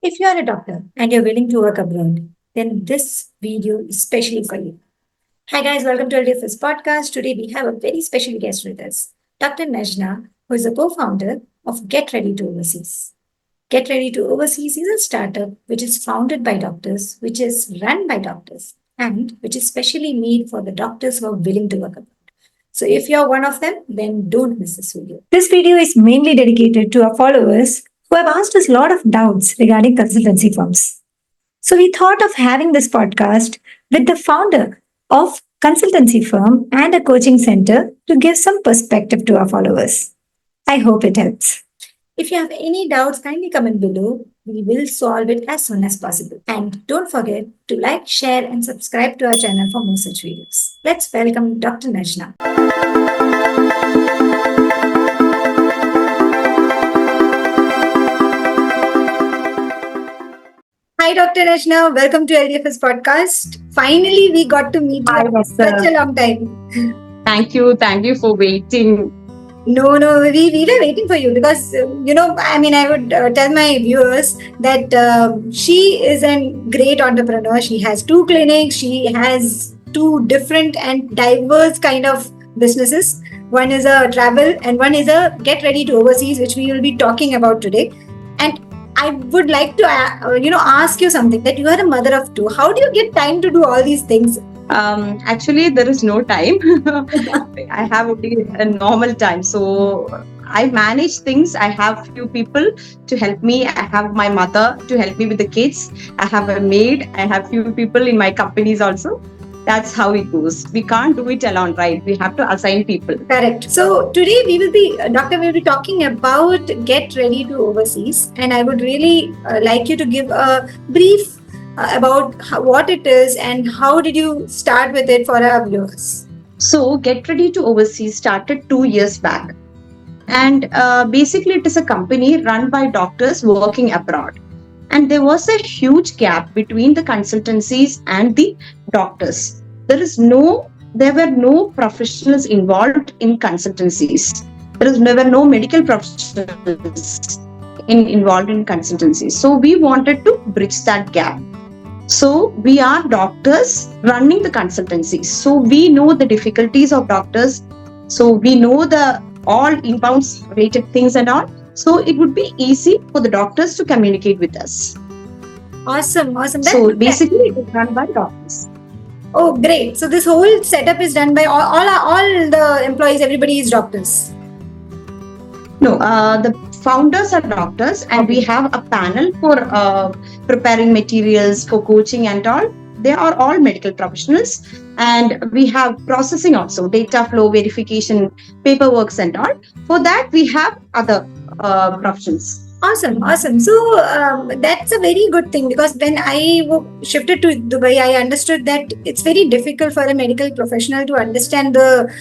If you are a doctor and you're willing to work abroad, then this video is especially for you. Hi guys, welcome to LDFS podcast. Today we have a very special guest with us, Dr. Najina, who is the co-founder of Get Ready to Overseas. Get Ready to Overseas is a startup which is founded by doctors, which is run by doctors, and which is specially made for the doctors who are willing to work abroad. So if you're one of them, then don't miss this video. This video is mainly dedicated to our followers who have asked us a lot of doubts regarding consultancy firms. So we thought of having this podcast with the founder of consultancy firm and a coaching center to give some perspective to our followers. I hope it helps. If you have any doubts, kindly comment below. We will solve it as soon as possible. And don't forget to like, share, and subscribe to our channel for more such videos. Let's welcome Dr. Najina. Hi, Dr. Najina. Welcome to LDFS podcast. Finally, we got to meet you after such a long time. Thank you. Thank you for waiting. No, we were waiting for you because, I would tell my viewers that she is a great entrepreneur. She has 2 clinics. She has 2 different and diverse kind of businesses. One is a travel and one is a Get Ready to Overseas, which we will be talking about today. And I would like to, ask you something, that you are a mother of 2. How do you get time to do all these things? Actually, there is no time. I have only a normal time. So I manage things. I have few people to help me. I have my mother to help me with the kids. I have a maid. I have few people in my companies also. That's how it goes. We can't do it alone, right? We have to assign people. Correct. So today we will be talking about Get Ready to Overseas. And I would really like you to give a brief about what it is and how did you start with it for our viewers. So Get Ready to Overseas started 2 years back. And basically it is a company run by doctors working abroad. And there was a huge gap between the consultancies and the doctors. There were no professionals involved in consultancies. There were no medical professionals involved in consultancies. So we wanted to bridge that gap. So we are doctors running the consultancies. So we know the difficulties of doctors. So we know the all inbound related things and all. So it would be easy for the doctors to communicate with us. Awesome. So basically it is run by doctors. Oh, great. So this whole setup is done by all the employees, everybody is doctors. No, the founders are doctors and we have a panel for preparing materials, for coaching and all. They are all medical professionals and we have processing also, data flow, verification, paperwork and all. For that, we have other professions. Awesome. So that's a very good thing because when I shifted to Dubai, I understood that it's very difficult for a medical professional to understand the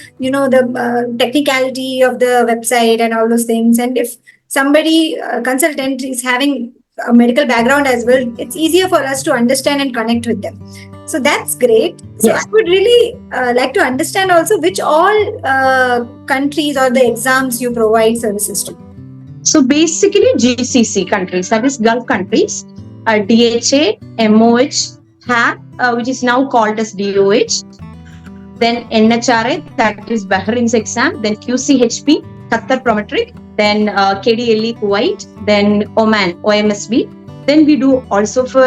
technicality of the website and all those things. And if somebody consultant is having a medical background as well, it's easier for us to understand and connect with them. So that's great. So yes. I would really like to understand also which all countries or the exams you provide services to. So basically GCC countries, that is Gulf countries, DHA, MOH, HAAD, which is now called as DOH, then NHRA, that is Bahrain's exam, then QCHP, Qatar prometric, then KDLE Kuwait, then Oman, OMSB. Then we do also for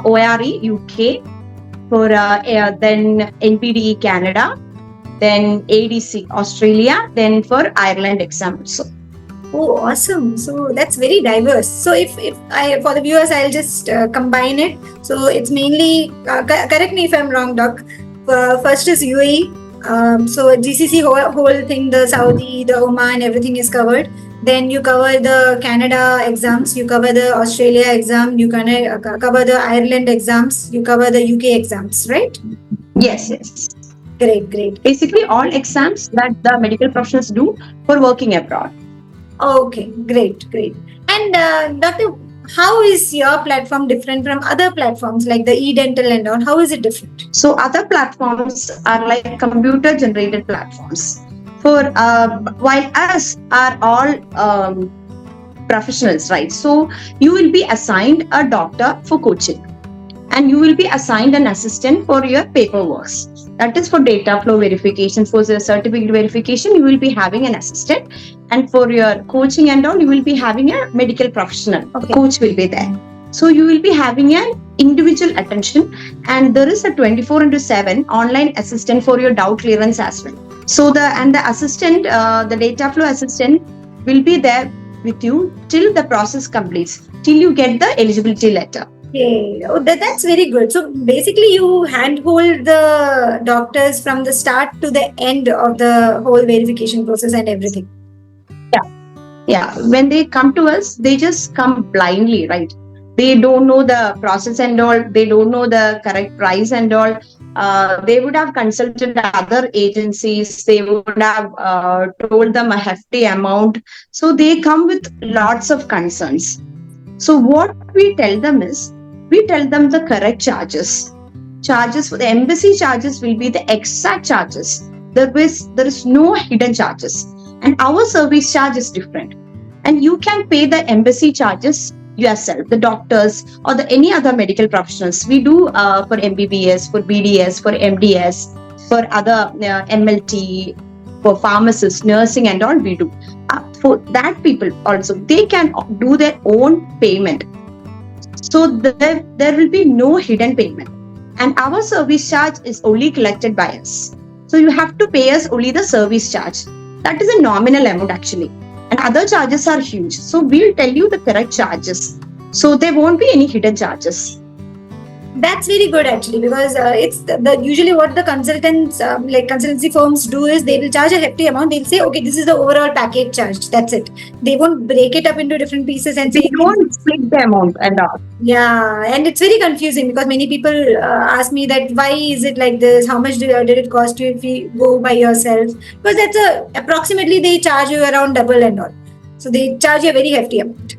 ORE UK, for then NPDE Canada, then ADC Australia, then for Ireland exam also. Oh, awesome. So that's very diverse. So if I, for the viewers, I'll just combine it. So it's mainly, correct me if I'm wrong, Doc. First is UAE. So GCC whole thing, the Saudi, the Oman, everything is covered. Then you cover the Canada exams, you cover the Australia exam, you cover the Ireland exams, you cover the UK exams, right? Yes. Great. Basically all exams that the medical professionals do for working abroad. Okay, great. And Doctor, how is your platform different from other platforms like the eDental and all? How is it different? So other platforms are like computer generated platforms. For while us are all professionals, right? So you will be assigned a doctor for coaching, and you will be assigned an assistant for your paperwork. That is for data flow verification. For the certificate verification, you will be having an assistant, and for your coaching and all, you will be having a medical professional. Okay. Coach will be there. So you will be having an individual attention, and there is a 24/7 online assistant for your doubt clearance as well. So the assistant, the data flow assistant, will be there with you till the process completes, till you get the eligibility letter. Okay, that's very good. So basically, you handhold the doctors from the start to the end of the whole verification process and everything. Yeah, when they come to us, they just come blindly, right? They don't know the process and all, they don't know the correct price and all. They would have consulted other agencies, they would have told them a hefty amount. So they come with lots of concerns. So what we tell them is, we tell them the correct charges. Charges for the embassy charges will be the exact charges. There is no hidden charges. And our service charge is different. And you can pay the embassy charges yourself, the doctors or any other medical professionals. We do for MBBS, for BDS, for MDS, for other MLT, for pharmacists, nursing and all we do. For that people also, they can do their own payment. So there will be no hidden payment. And our service charge is only collected by us. So you have to pay us only the service charge. That is a nominal amount actually. And other charges are huge. So we'll tell you the correct charges. So there won't be any hidden charges. That's very good actually, because it's usually what the consultants, like consultancy firms do is they will charge a hefty amount. They'll say, okay, this is the overall package charge. That's it. They won't break it up into different pieces and say, They won't split the amount and all. Yeah, and it's very confusing because many people ask me that why is it like this? How much did it cost you if you go by yourself? Because approximately they charge you around double and all. So they charge you a very hefty amount.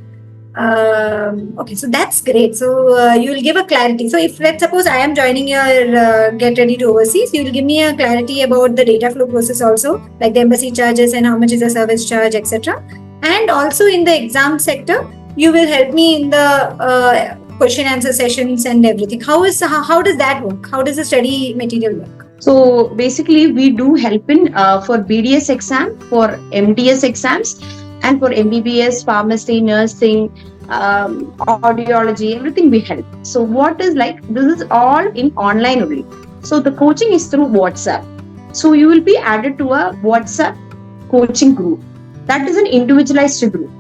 Okay, so that's great. So you will give a clarity. So if let's suppose I am joining your Get Ready to Overseas, you will give me a clarity about the data flow process also, like the embassy charges and how much is the service charge, etc. And also in the exam sector, you will help me in the question answer sessions and everything. How does that work? How does the study material work? So basically, we do help in for BDS exam, for MDS exams, and for MBBS, pharmacy, nursing, audiology, everything we help. So what is like, this is all in online only. So the coaching is through WhatsApp. So you will be added to a WhatsApp coaching group. That is an individualized group.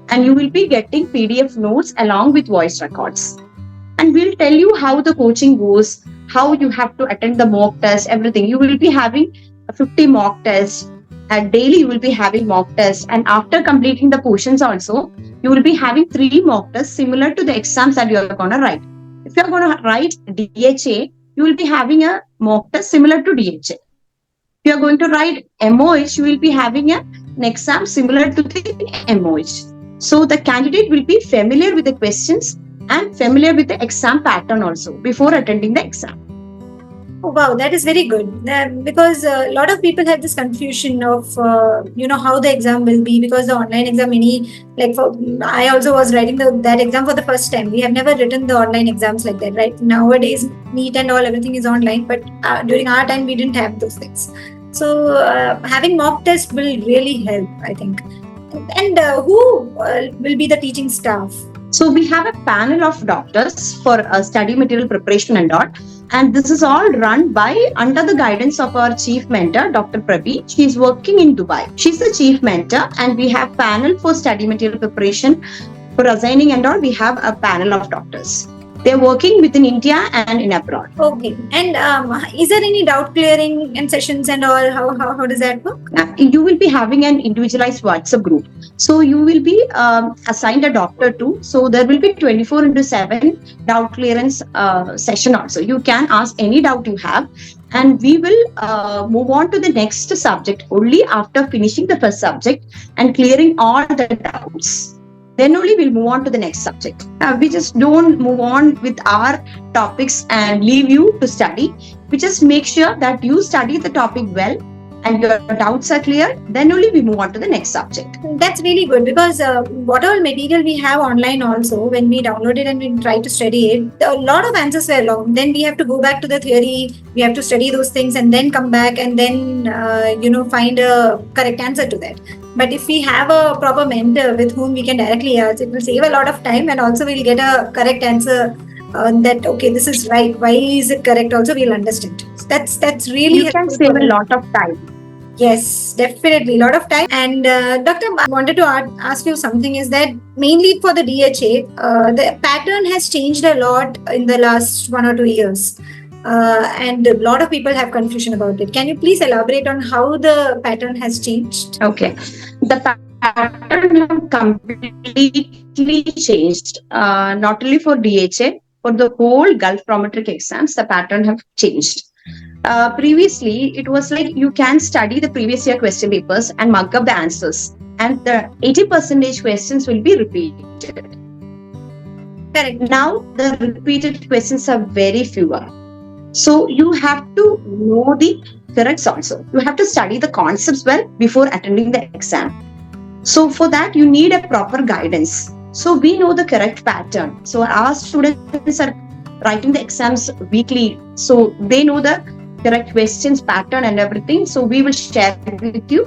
And you will be getting PDF notes along with voice records. And we'll tell you how the coaching goes, how you have to attend the mock test, everything. You will be having 50 mock tests. And daily you will be having mock tests, and after completing the portions also, you will be having 3 mock tests similar to the exams that you are going to write. If you are going to write DHA, you will be having a mock test similar to DHA. If you are going to write MOH, you will be having an exam similar to the MOH. So the candidate will be familiar with the questions and familiar with the exam pattern also before attending the exam. Oh, wow, that is very good. Because a lot of people have this confusion of, how the exam will be, because the online exam, I also was writing that exam for the first time. We have never written the online exams like that, right? Nowadays, NEET and all, everything is online, but during our time, we didn't have those things. So having mock test will really help, I think. And who will be the teaching staff? So we have a panel of doctors for study material preparation and all. And this is all run by under the guidance of our chief mentor, Dr. Prabi. She is working in Dubai. She's the chief mentor, and we have panel for study material preparation, for assigning and all. We have a panel of doctors. They're working within India and in abroad. Okay. And is there any doubt clearing and sessions and all? How does that work? You will be having an individualized WhatsApp group. So you will be assigned a doctor too. So there will be 24/7 doubt clearance session also. You can ask any doubt you have, and we will move on to the next subject only after finishing the first subject and clearing all the doubts. Then only we'll move on to the next subject. We just don't move on with our topics and leave you to study. We just make sure that you study the topic well and your doubts are clear, then only we move on to the next subject. That's really good because whatever material we have online also, when we download it and we try to study it, a lot of answers were long. Then we have to go back to the theory, we have to study those things and then come back and then, find a correct answer to that. But if we have a proper mentor with whom we can directly ask, it will save a lot of time and also we'll get a correct answer that, okay, this is right. Why is it correct? Also, we'll understand. That's really You can save a lot of time. Yes, definitely, a lot of time. And Doctor, I wanted to ask you something is that mainly for the DHA, the pattern has changed a lot in the last 1 or 2 years. And a lot of people have confusion about it. Can you please elaborate on how the pattern has changed? Okay. The pattern have completely changed, not only for DHA, for the whole Gulf prometric exams, the pattern have changed. Previously, it was like you can study the previous year question papers and mug up the answers, and the 80% questions will be repeated. Correct. Now, the repeated questions are very fewer. So, you have to know the corrects also. You have to study the concepts well before attending the exam. So, for that, you need a proper guidance. So, we know the correct pattern. So, our students are writing the exams weekly. So, they know the correct questions, pattern and everything. So, we will share it with you.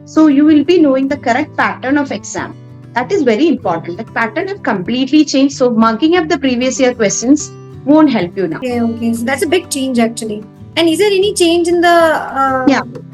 So, you will be knowing the correct pattern of exam. That is very important. The pattern have completely changed. So, mugging up the previous year questions won't help you now. Okay. So, that's a big change actually. And is there any change in the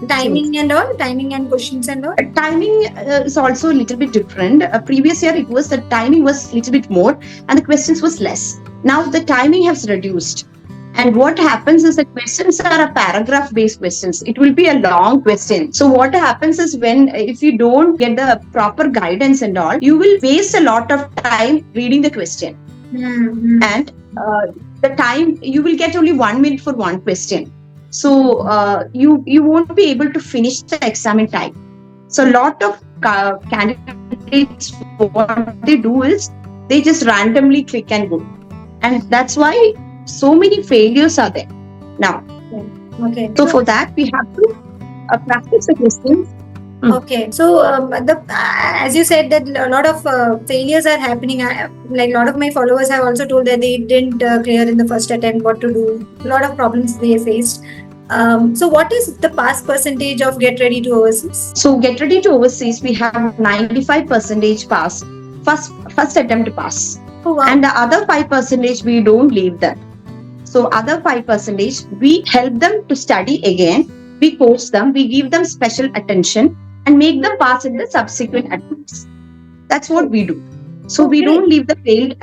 timing and all? Timing and questions and all? Timing is also a little bit different. Previous year, it was the timing was a little bit more and the questions was less. Now the timing has reduced. And what happens is the questions are a paragraph based questions. It will be a long question. So what happens is if you don't get the proper guidance and all, you will waste a lot of time reading the question. Mm-hmm. And the time you will get only 1 minute for one question. So you won't be able to finish the exam in time. So a lot of candidates, what they do is they just randomly click and go. And that's why so many failures are there now. Okay. So for that, we have to practice the questions. Okay, so as you said that a lot of failures are happening. Like a lot of my followers have also told that they didn't clear in the first attempt. What to do? A lot of problems they faced. So what is the pass percentage of Get Ready to Overseas? So Get Ready to Overseas, we have 95% pass. First attempt pass. Oh, wow. And the other 5% we don't leave them. So other 5% we help them to study again. We coach them. We give them special attention and make them pass in the subsequent attempts. That's what we do. So we don't leave the failed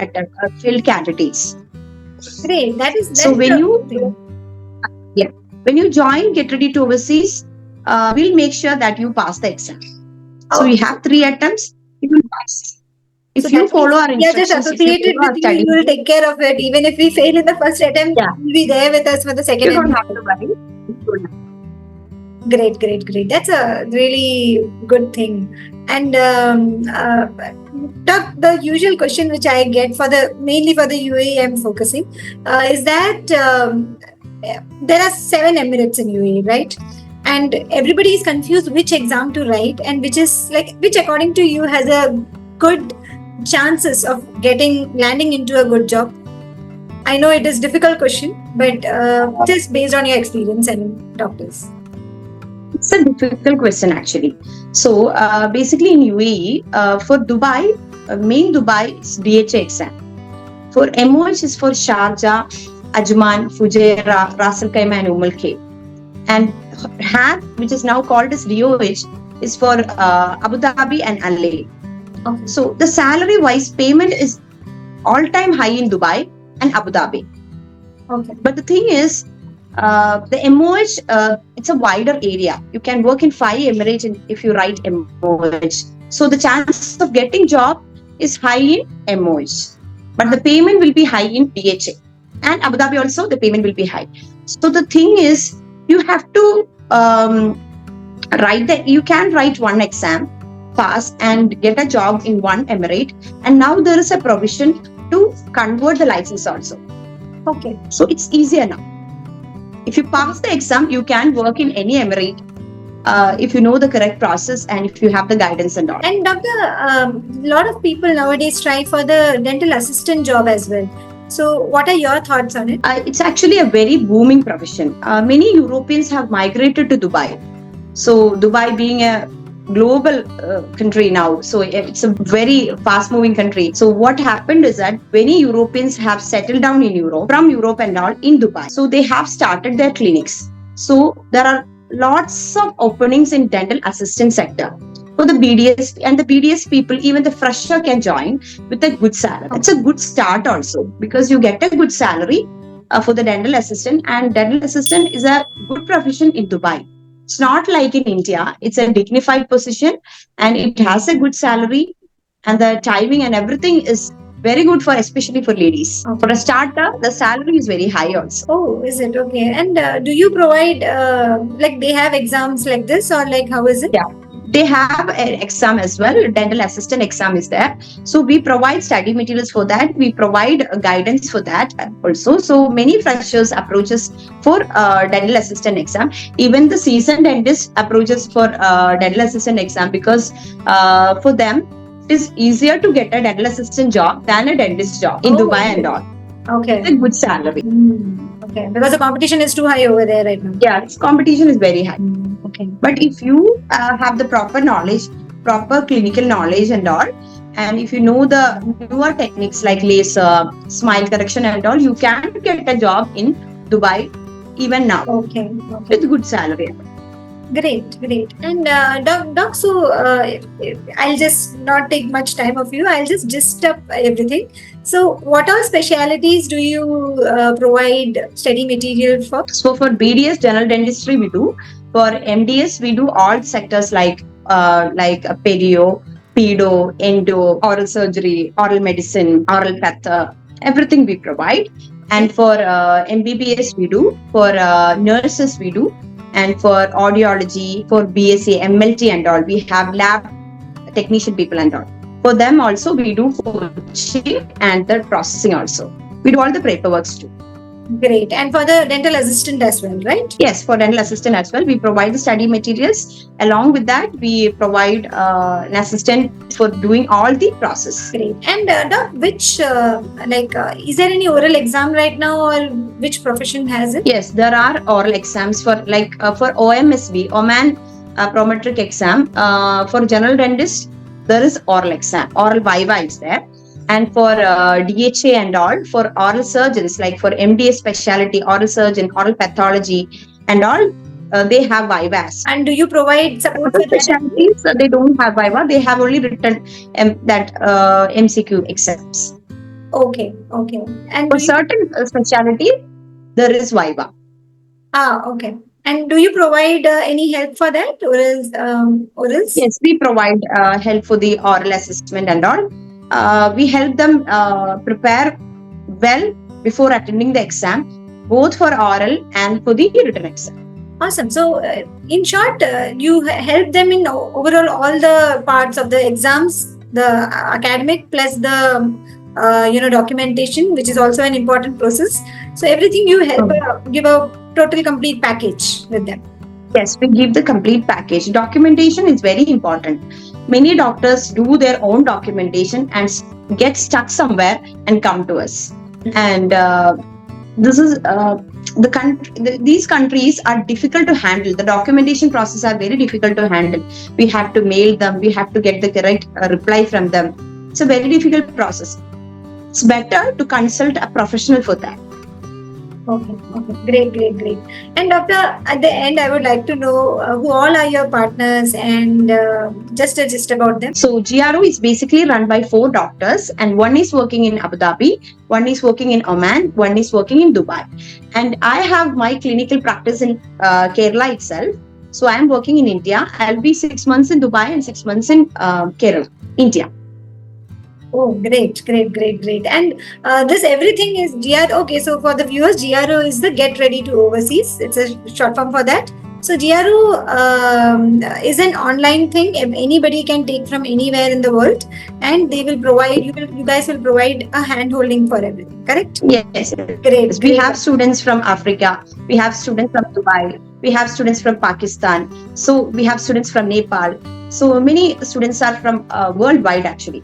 candidates. Great. That's so when you join Get Ready to Overseas, we'll make sure that you pass the exam. So we have 3 attempts. You will pass. If you follow our instructions, just associated with you, you will take care of it. Even if we fail in the first attempt, you will be there with us for the second. You don't have to worry. Great. That's a really good thing. And the usual question which I get mainly for the UAE I'm focusing is that there are 7 Emirates in UAE, right? And everybody is confused which exam to write and which according to you has a good chances of landing into a good job. I know it is a difficult question, but just based on your experience and doctors. It's a difficult question actually. So basically in UAE, for Dubai, main Dubai is DHA exam. For MOH is for Sharjah, Ajman, Fujairah, Ras Al Khaimah and Al Khair. And HAAD, which is now called as DOH, is for Abu Dhabi and Al Ain. Okay. So the salary wise payment is all-time high in Dubai and Abu Dhabi. Okay. But the thing is, the MOH, it's a wider area. You can work in 5 Emirates if you write MOH. So the chance of getting job is high in MOH. But the payment will be high in DHA. And Abu Dhabi also, the payment will be high. So the thing is, you have to you can write one exam, pass and get a job in one Emirate. And now there is a provision to convert the license also. Okay. So it's easier now. If you pass the exam, you can work in any Emirate if you know the correct process and if you have the guidance and all. And doctor, a lot of people nowadays try for the dental assistant job as well. So what are your thoughts on it? It's actually a very booming profession. Many Europeans have migrated to Dubai. So Dubai being a global country now, so it's a very fast moving country. So what happened is that many Europeans have settled down in Europe, from Europe and all, in Dubai. So they have started their clinics. So there are lots of openings in dental assistant sector for the BDS, and the BDS people, even the fresher can join with a good salary. It's a good start also, because you get a good salary for the dental assistant, and dental assistant is a good profession in Dubai. It's not like in India. It's a dignified position and it has a good salary, and the timing and everything is very good for, especially for ladies. Okay. For a starter, the salary is very high also. Oh, is it okay? And do you provide like they have exams like this, or like how is it? Yeah. They have an exam as well. Dental assistant exam is there. So we provide study materials for that. We provide guidance for that also. So many freshers approaches for dental assistant exam. Even the seasoned dentist approaches for dental assistant exam, because for them it is easier to get a dental assistant job than a dentist job in Dubai and all. Okay. It's a good salary. Okay, because the competition is too high over there right now. Yeah, its competition is very high. Okay. But if you have the proper knowledge, proper clinical knowledge and all, and if you know the newer techniques like laser, smile correction and all, you can get a job in Dubai even now. Okay. With good salary. Great. And doc, so I'll just not take much time of you. I'll just gist up everything. So what all specialities do you provide study material for? So for BDS general dentistry we do. For MDS we do all sectors like pedio, pedo, endo, oral surgery, oral medicine, oral path, everything we provide. And for MBBS we do. For nurses we do. And for audiology, for BSc, MLT and all, we have lab technician people and all. For them also, we do coaching and the processing also. We do all the paperwork too. Great. And for the dental assistant as well, right? Yes, for dental assistant as well. We provide the study materials. Along with that, we provide an assistant for doing all the process. Great. And doc, which, is there any oral exam right now, or which profession has it? Yes, there are oral exams for OMSB, Oman prometric exam. For general dentist, there is oral exam, oral viva is there. And for DHA and all, for oral surgeons, like for MDS specialty, oral surgeon, oral pathology and all, they have vivas. And do you provide support for specialties? They don't have viva. They have only written MCQ exams. Okay. And for certain specialty, there is viva. Okay. And do you provide any help for that, orals? Yes, we provide help for the oral assessment and all. We help them prepare well before attending the exam, both for oral and for the written exam. Awesome. So, in short, you help them in overall all the parts of the exams, the academic plus the documentation, which is also an important process. So everything you help give a total complete package with them. Yes, we give the complete package. Documentation is very important. Many doctors do their own documentation and get stuck somewhere and come to us. And this is these countries are difficult to handle. The documentation process are very difficult to handle. We have to mail them. We have to get the correct reply from them. It's a very difficult process. It's better to consult a professional for that. Okay. Great. And doctor, at the end, I would like to know who all are your partners and just about them. So GRO is basically run by 4 doctors, and one is working in Abu Dhabi, one is working in Oman, one is working in Dubai. And I have my clinical practice in Kerala itself. So I am working in India. I'll be 6 months in Dubai and 6 months in Kerala, India. Oh, great. And this everything is GRO. Okay, so for the viewers, GRO is the Get Ready to Overseas. It's a short form for that. So GRO is an online thing. Anybody can take from anywhere in the world, and they will provide. You guys will provide a hand holding for everything. Correct? Yes. Great. We have students from Africa. We have students from Dubai. We have students from Pakistan. So we have students from Nepal. So many students are from worldwide actually.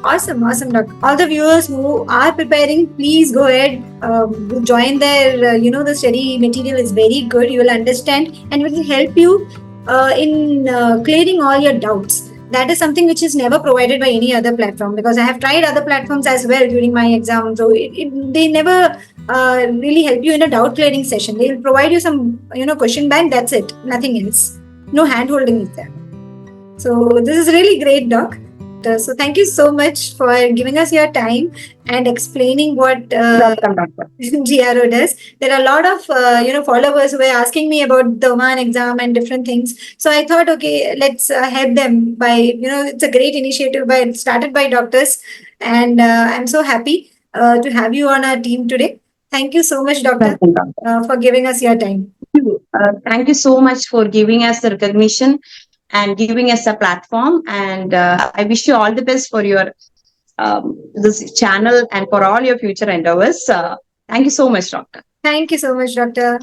Awesome, awesome, Doc. All the viewers who are preparing, please go ahead, join their, the study material is very good. You will understand and it will help you in clearing all your doubts. That is something which is never provided by any other platform, because I have tried other platforms as well during my exam. So they never really help you in a doubt clearing session. They will provide you some, question bank. That's it. Nothing else. No hand holding is there. So this is really great, Doc. So thank you so much for giving us your time and explaining what Welcome, doctor. GRO does. There are a lot of followers who were asking me about the Oman exam and different things. So I thought, okay, let's help them by it's a great initiative started by doctors, and I'm so happy to have you on our team today. Thank you so much, Doctor, Welcome, doctor. for giving us your time. Thank you so much for giving us the recognition and giving us a platform. And I wish you all the best for your this channel and for all your future endeavors. Thank you so much, doctor. Thank you so much, Doctor.